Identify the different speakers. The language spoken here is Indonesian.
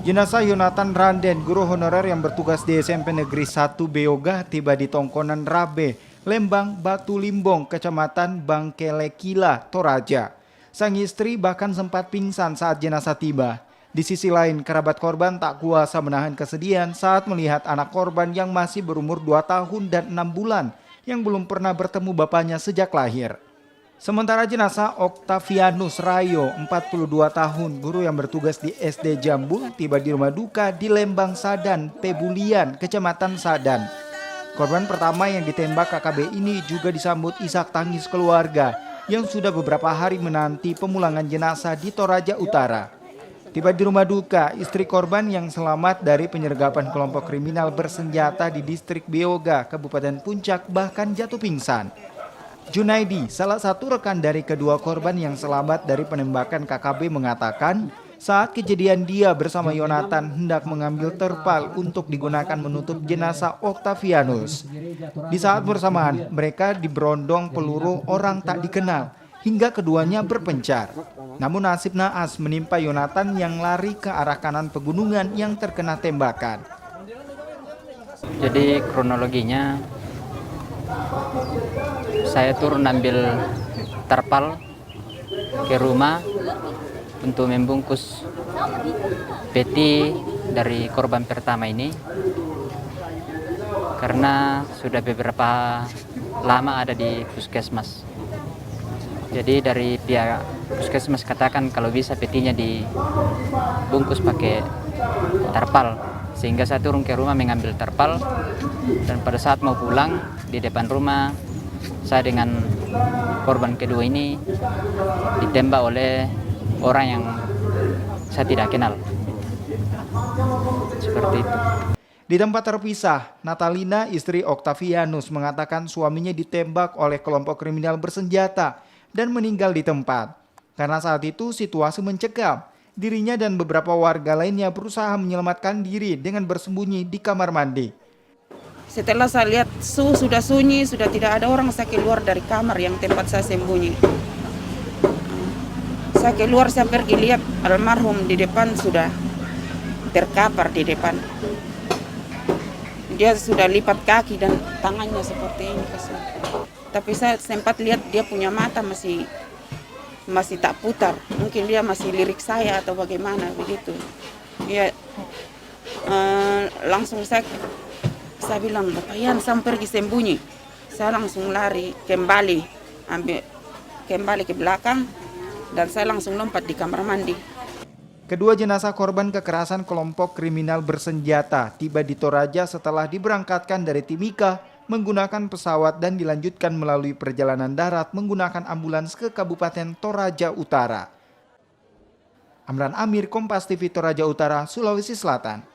Speaker 1: Jenazah Yonatan Randen, guru honorer yang bertugas di SMP Negeri 1 Beoga, tiba di Tongkonan Rabe, Lembang, Batu Limbong, Kecamatan Bangkelekila, Toraja. Sang istri bahkan sempat pingsan saat jenazah tiba. Di sisi lain, kerabat korban tak kuasa menahan kesedihan saat melihat anak korban yang masih berumur 2 tahun dan 6 bulan yang belum pernah bertemu bapaknya sejak lahir. Sementara jenazah Octavianus Rayo, 42 tahun, guru yang bertugas di SD Jambul, tiba di rumah duka di Lembang Sadan, Pebulian, Kecamatan Sadan. Korban pertama yang ditembak KKB ini juga disambut isak tangis keluarga yang sudah beberapa hari menanti pemulangan jenazah di Toraja Utara. Tiba di rumah duka, istri korban yang selamat dari penyergapan kelompok kriminal bersenjata di distrik Beoga, Kabupaten Puncak bahkan jatuh pingsan. Junaidi, salah satu rekan dari kedua korban yang selamat dari penembakan KKB mengatakan, saat kejadian dia bersama Yonatan hendak mengambil terpal untuk digunakan menutup jenazah Octavianus. Di saat bersamaan, mereka diberondong peluru orang tak dikenal hingga keduanya berpencar. Namun nasib naas menimpa Yonatan yang lari ke arah kanan pegunungan yang terkena tembakan.
Speaker 2: Jadi kronologinya, saya turun ambil terpal ke rumah untuk membungkus peti dari korban pertama ini, karena sudah beberapa lama ada di puskesmas. Jadi dari pihak puskesmas katakan kalau bisa petinya dibungkus pakai terpal, sehingga saya turun ke rumah mengambil terpal, dan pada saat mau pulang di depan rumah saya dengan korban kedua ini ditembak oleh orang yang saya tidak kenal. Seperti itu.
Speaker 1: Di tempat terpisah, Natalina, istri Octavianus, mengatakan suaminya ditembak oleh kelompok kriminal bersenjata dan meninggal di tempat. Karena saat itu situasi mencekam, dirinya dan beberapa warga lainnya berusaha menyelamatkan diri dengan bersembunyi di kamar mandi.
Speaker 3: Setelah saya lihat sudah sunyi, sudah tidak ada orang, saya keluar dari kamar yang tempat saya sembunyi. Saya keluar, saya pergi lihat almarhum di depan sudah terkapar di depan. Dia sudah lipat kaki dan tangannya seperti ini. Tapi saya sempat lihat dia punya mata masih tak putar. Mungkin dia masih lirik saya atau bagaimana begitu. Ya, langsung saya bilang, Bapak Yan, saya pergi sembunyi. Saya langsung lari kembali ke belakang, dan saya langsung lompat di kamar mandi.
Speaker 1: Kedua jenazah korban kekerasan kelompok kriminal bersenjata tiba di Toraja setelah diberangkatkan dari Timika menggunakan pesawat dan dilanjutkan melalui perjalanan darat menggunakan ambulans ke Kabupaten Toraja Utara. Amran Amir, Kompas TV, Toraja Utara, Sulawesi Selatan.